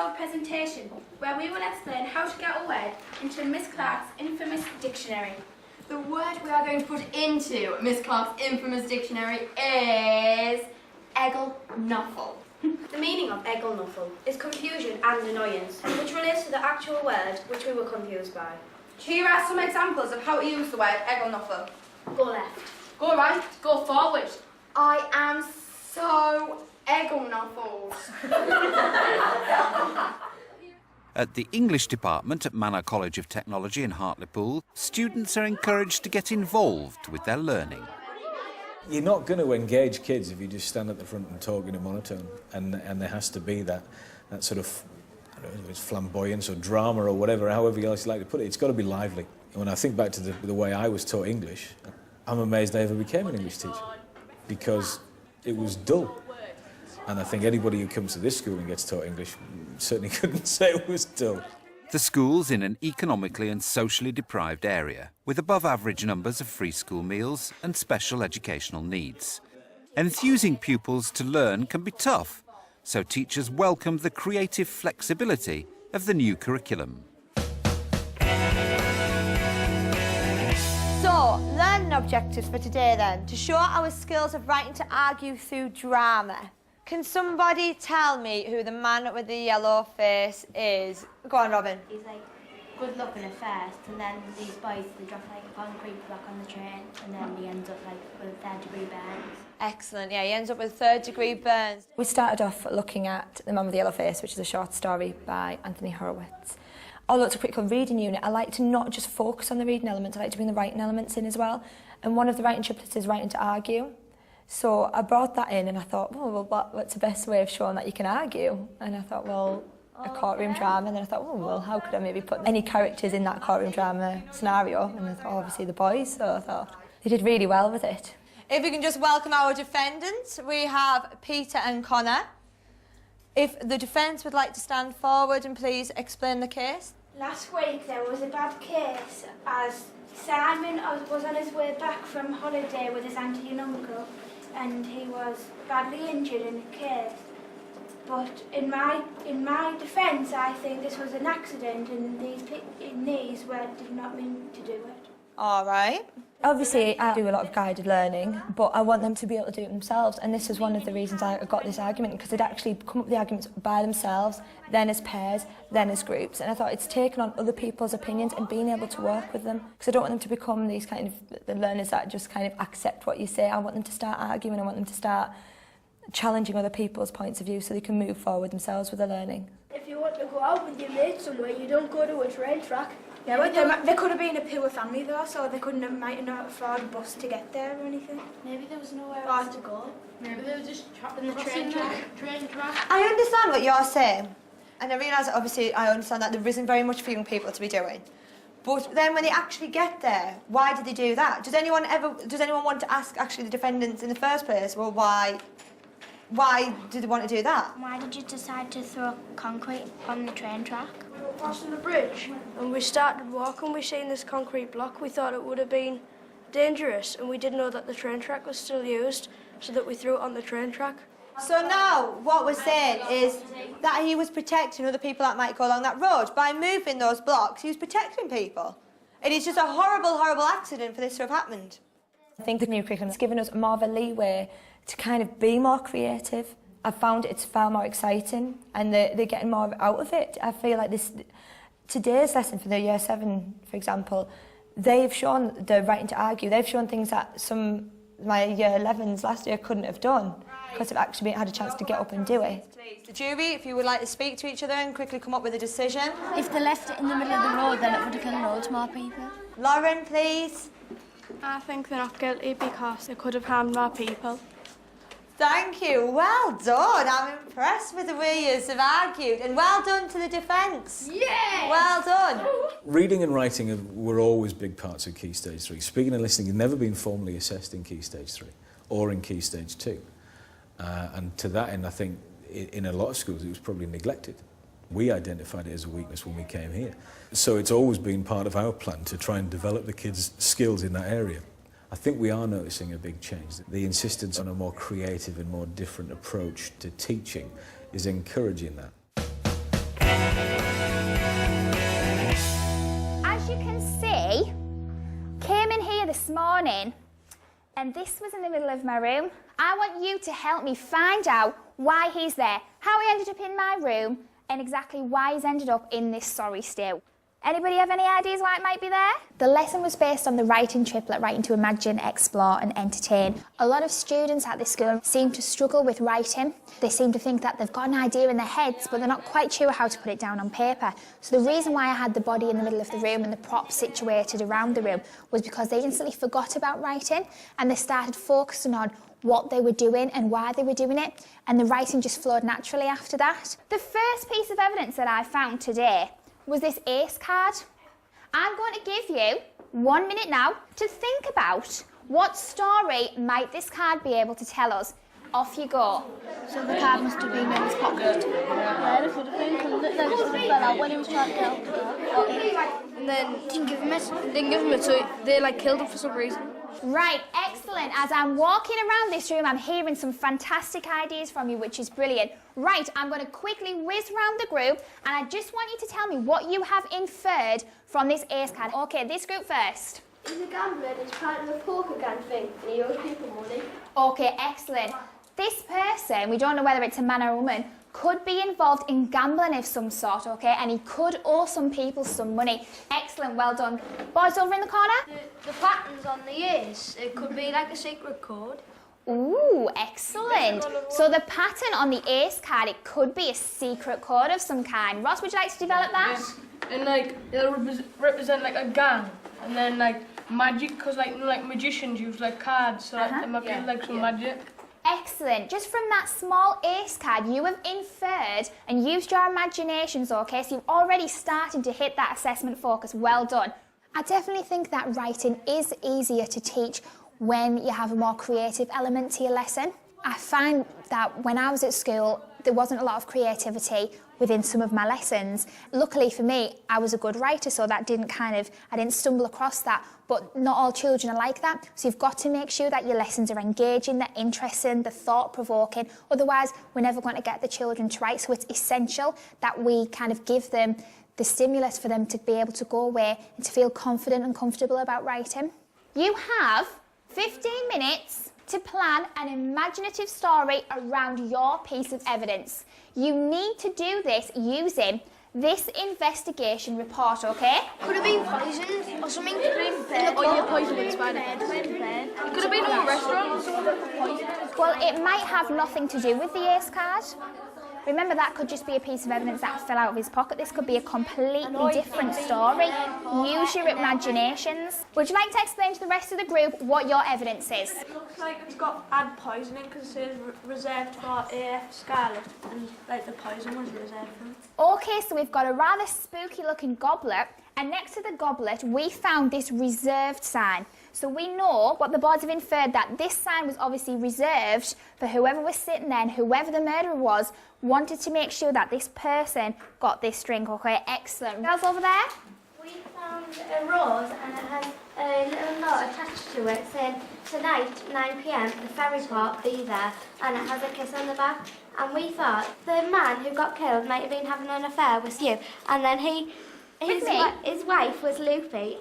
PowerPoint presentation where we will explain how to get a word into Miss Clark's infamous dictionary. The word we are going to put into Miss Clark's infamous dictionary is egglenuffle. The meaning of egglenuffle is confusion and annoyance, which relates to the actual word which we were confused by. Here are some examples of how to use the word egglenuffle. Go left. Go right, go forward. I am so egglenuffled. At the English department at Manor College of Technology in Hartlepool, students are encouraged to get involved with their learning. You're not going to engage kids if you just stand at the front and talk in a monotone, and there has to be that sort of, I don't know if it's flamboyance or drama or whatever, however else you like to put it. It's got to be lively. When I think back to the way I was taught English, I'm amazed I ever became an English teacher, because it was dull. And I think anybody who comes to this school and gets taught English certainly couldn't say it was dull. The school's in an economically and socially deprived area, with above-average numbers of free school meals and special educational needs. Enthusing pupils to learn can be tough, so teachers welcomed the creative flexibility of the new curriculum. So, learning objectives for today then, to show our skills of writing to argue through drama. Can somebody tell me who the man with the yellow face is? Go on, Robin. He's like good looking at first, and then these boys, they drop like a concrete block on the train, and then he ends up like with third-degree burns. Excellent, yeah, he ends up with third-degree burns. We started off looking at The Man with the Yellow Face, which is a short story by Anthony Horowitz. Although it's a critical reading unit, I like to not just focus on the reading elements, I like to bring the writing elements in as well. And one of the writing triplets is writing to argue. So I brought that in and I thought, well, what's the best way of showing that you can argue? And I thought, well, a courtroom drama. And then I thought, well, how could I maybe put any characters in that courtroom drama scenario? And I thought, obviously, the boys. So I thought they did really well with it. If we can just welcome our defendants, we have Peter and Connor. If the defence would like to stand forward and please explain the case. Last week there was a bad case as Simon was on his way back from holiday with his auntie and uncle, and he was badly injured in the case. But in my defence, I think this was an accident, and these did not mean to do it. All right. Obviously, I do a lot of guided learning, but I want them to be able to do it themselves. And this was one of the reasons I got this argument, because they'd actually come up with the arguments by themselves, then as pairs, then as groups. And I thought it's taken on other people's opinions and being able to work with them. Because I don't want them to become these kind of the learners that just kind of accept what you say. I want them to start arguing. I want them to start challenging other people's points of view so they can move forward themselves with their learning. If you want to go out with your mates somewhere, you don't go to a train track. Yeah, but they could have been a poor family though, so they might not afford a bus to get there or anything. Maybe there was nowhere else to go. Maybe they were just trapped in the train track. I understand what you're saying, and I realise that obviously I understand that there isn't very much for young people to be doing. But then when they actually get there, why did they do that? Does anyone want to ask actually the defendants in the first place, well, why did they want to do that? Why did you decide to throw concrete on the train track? We were crossing the bridge and we started walking. We seen this concrete block. We thought it would have been dangerous, and we didn't know that the train track was still used, so that we threw it on the train track. So now what we're saying is that he was protecting other people that might go along that road. By moving those blocks, he was protecting people. It is just a horrible, horrible accident for this to have happened. I think the new curriculum has given us more of a leeway to kind of be more creative. I've found it's far more exciting and they're getting more out of it. I feel like today's lesson for the Year 7, for example, they've shown the writing to argue. They've shown things that some my Year 11s last year couldn't have done because they've actually had a chance to get up and do it. The jury, if you would like to speak to each other and quickly come up with a decision. If they left it in the middle of the road, then it would have killed loads more people. Lauren, please. I think they're not guilty because they could have harmed more people. Thank you. Well done. I'm impressed with the way you have argued. And well done to the defence. Yeah! Well done. Reading and writing were always big parts of Key Stage 3. Speaking and listening have never been formally assessed in Key Stage 3 or in Key Stage 2. And to that end, I think in a lot of schools it was probably neglected. We identified it as a weakness when we came here. So it's always been part of our plan to try and develop the kids' skills in that area. I think we are noticing a big change. The insistence on a more creative and more different approach to teaching is encouraging that. as you can see, came in here this morning and this was in the middle of my room. I want you to help me find out why he's there, how he ended up in my room, and exactly why he's ended up in this sorry state. Anybody have any ideas why it might be there? The lesson was based on the writing triplet, writing to imagine, explore and entertain. A lot of students at this school seem to struggle with writing. They seem to think that they've got an idea in their heads, but they're not quite sure how to put it down on paper. So the reason why I had the body in the middle of the room and the props situated around the room was because they instantly forgot about writing and they started focusing on what they were doing and why they were doing it, and the writing just flowed naturally after that. The first piece of evidence that I found today was this ACE card. I'm going to give you 1 minute now to think about what story might this card be able to tell us. Off you go. So the card must have been in his pocket. Yeah, it would have been, because it sort of fell out when he was trying to help. And then didn't give him it, so they like killed him for some reason. Right, excellent. As I'm walking around this room, I'm hearing some fantastic ideas from you, which is brilliant. Right, I'm going to quickly whiz round the group, and I just want you to tell me what you have inferred from this ACE card. OK, this group first. He's a gambler and he's part of a poker gang thing, and he owes people money. OK, excellent. This person, we don't know whether it's a man or a woman, could be involved in gambling of some sort, OK? And he could owe some people some money. Excellent, well done. Boys over in the corner? The patterns on the ears, it could be like a secret code. Ooh, excellent. So the pattern on the ACE card, it could be a secret code of some kind. Ross, would you like to develop that? And like, it'll represent like a gang, and then like magic, because like magicians use like cards, so like, there might be like some magic. Excellent. Just from that small ACE card, you have inferred and used your imaginations, OK? So you've already started to hit that assessment focus. Well done. I definitely think that writing is easier to teach when you have a more creative element to your lesson. I find that when I was at school, there wasn't a lot of creativity within some of my lessons. Luckily for me, I was a good writer, so that I didn't stumble across that, but not all children are like that. So you've got to make sure that your lessons are engaging, they're interesting, they're thought-provoking. Otherwise, we're never going to get the children to write. So it's essential that we kind of give them the stimulus for them to be able to go away and to feel confident and comfortable about writing. You have 15 minutes to plan an imaginative story around your piece of evidence. You need to do this using this investigation report, OK? Could have been poisoned or something. Or you're poisoned by the head. It could have been in a restaurant or something. Well, it might have nothing to do with the ACE card. Remember, that could just be a piece of evidence that fell out of his pocket. This could be a completely different story. Use your imaginations. Would you like to explain to the rest of the group what your evidence is? It looks like it's got add poisoning because it says reserved for AF Scarlet, and like the poison was reserved for him. OK, so we've got a rather spooky looking goblet, and next to the goblet we found this reserved sign. So we know what the boards have inferred, that this sign was obviously reserved for whoever was sitting there, and whoever the murderer was wanted to make sure that this person got this drink. OK, excellent. Girls over there? We found a rose and it has a little note attached to it saying, tonight, 9 p.m, the ferry port, be there, and it has a kiss on the back. And we thought the man who got killed might have been having an affair with you, and then his wife was loopy,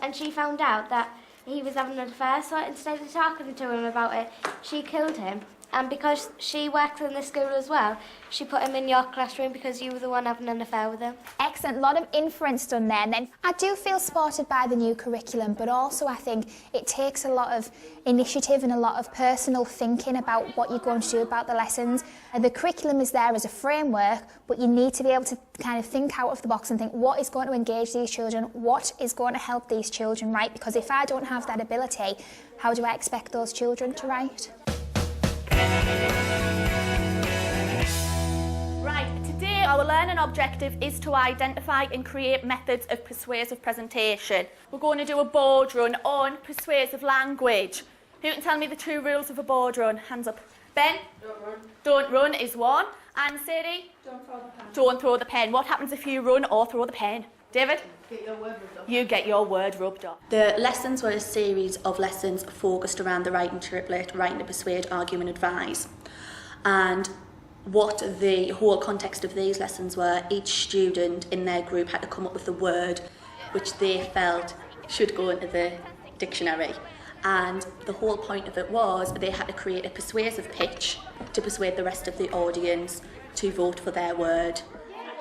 and she found out that he was having an affair, so instead of talking to him about it, she killed him. And because she works in the school as well, she put him in your classroom because you were the one having an affair with him. Excellent, a lot of inference done there. And then I do feel supported by the new curriculum, but also I think it takes a lot of initiative and a lot of personal thinking about what you're going to do about the lessons. And the curriculum is there as a framework, but you need to be able to kind of think out of the box and think what is going to engage these children, what is going to help these children write, because if I don't have that ability, how do I expect those children to write? Right, today our learning objective is to identify and create methods of persuasive presentation. We're going to do a board run on persuasive language. Who can tell me the 2 rules of a board run? Hands up. Ben? Don't run. Don't run is 1. And Sadie? Don't throw the pen. Don't throw the pen. What happens if you run or throw the pen? David? Get your word rubbed off. You get your word rubbed off. The lessons were a series of lessons focused around the writing triplet, writing to persuade, argue and advise. And what the whole context of these lessons were, each student in their group had to come up with a word which they felt should go into the dictionary. And the whole point of it was they had to create a persuasive pitch to persuade the rest of the audience to vote for their word.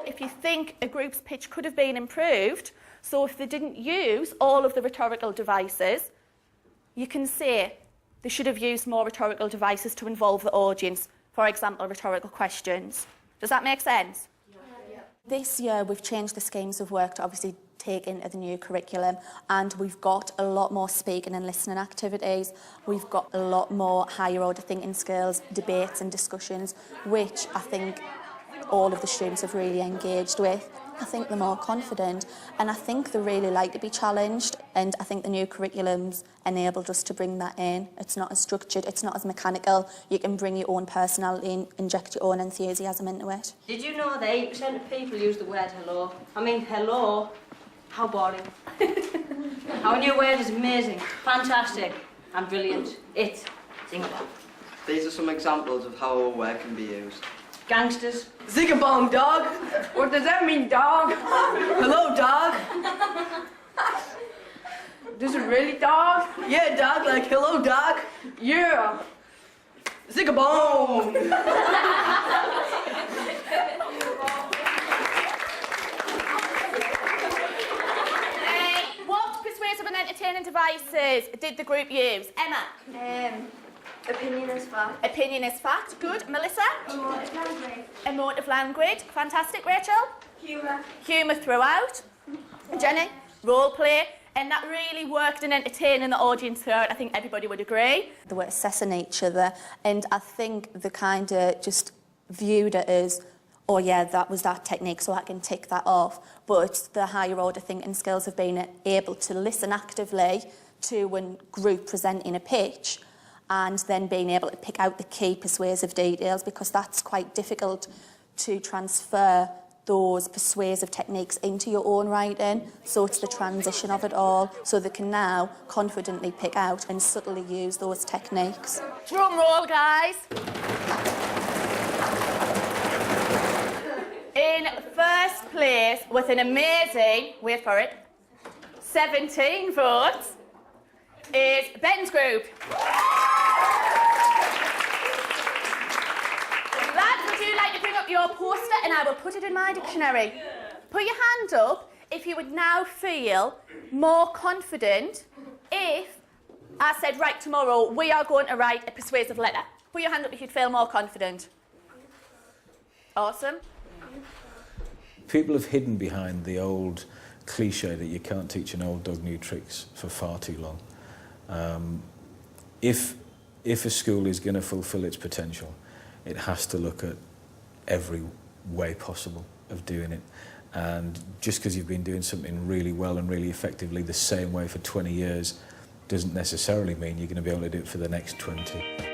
If you think a group's pitch could have been improved, so if they didn't use all of the rhetorical devices, you can say they should have used more rhetorical devices to involve the audience, for example, rhetorical questions. Does that make sense? Yeah. This year we've changed the schemes of work to obviously take into the new curriculum, and we've got a lot more speaking and listening activities. We've got a lot more higher order thinking skills, debates and discussions, which I think all of the students have really engaged with. I think they're more confident, and I think they really like to be challenged, and I think the new curriculum's enabled us to bring that in. It's not as structured, it's not as mechanical. You can bring your own personality and inject your own enthusiasm into it. Did you know that 8% of people use the word hello? I mean, hello? How boring. Our new word is amazing, fantastic and brilliant. It's Singapore. These are some examples of how our word can be used. Gangsters. Zigabong, dog. What does that mean, dog? Hello, dog. Does it really, dog? Yeah, dog, like hello, dog. Yeah. Zigabong. What persuasive and entertaining devices did the group use? Emma? Opinion is fact. Opinion is fact. Good. Melissa? Emotive language. Emotive language. Fantastic. Rachel? Humour. Humour throughout. Jenny? Role play. And that really worked in entertaining the audience throughout. I think everybody would agree. They were assessing each other, and I think they kind of just viewed it as, oh yeah, that was that technique, so I can tick that off. But the higher order thinking skills have been able to listen actively to a group presenting a pitch, and then being able to pick out the key persuasive details, because that's quite difficult to transfer those persuasive techniques into your own writing. So it's the transition of it all, so they can now confidently pick out and subtly use those techniques. Drum roll, guys. In first place, with an amazing, wait for it, 17 votes, is Ben's group. Lads, would you like to bring up your poster and I will put it in my dictionary? Put your hand up if you would now feel more confident if I said, right, tomorrow we are going to write a persuasive letter. Put your hand up if you'd feel more confident. Awesome. People have hidden behind the old cliche that you can't teach an old dog new tricks for far too long. If a school is going to fulfil its potential, it has to look at every way possible of doing it. And just because you've been doing something really well and really effectively the same way for 20 years doesn't necessarily mean you're going to be able to do it for the next 20.